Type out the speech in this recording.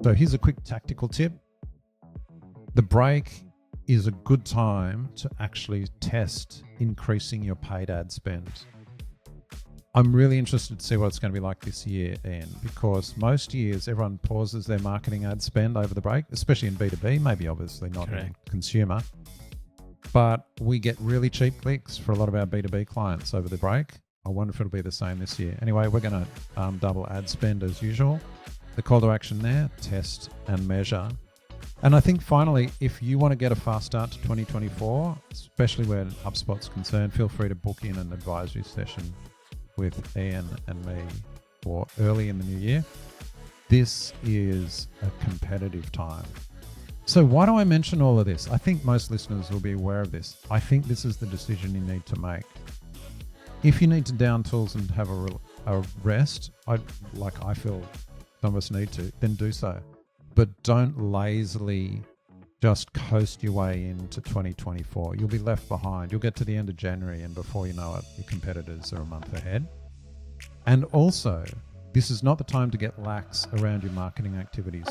So here's a quick tactical tip. The break is a good time to actually test increasing your paid ad spend. I'm really interested to see what it's going to be like this year, Ian, because most years everyone pauses their marketing ad spend over the break, especially in B2B, maybe obviously not in consumer. But we get really cheap clicks for a lot of our B2B clients over the break. I wonder if it'll be the same this year. Anyway, we're going to double ad spend as usual. The call to action there, test and measure. And I think finally, if you want to get a fast start to 2024, especially where HubSpot's concerned, feel free to book in an advisory session with Ian and me for early in the new year. This is a competitive time. So why do I mention all of this? I think most listeners will be aware of this. I think this is the decision you need to make. If you need to down tools and have a rest, I feel some of us need to, then do so. But don't lazily just coast your way into 2024. You'll be left behind. You'll get to the end of January and before you know it, your competitors are a month ahead. And also, this is not the time to get lax around your marketing activities.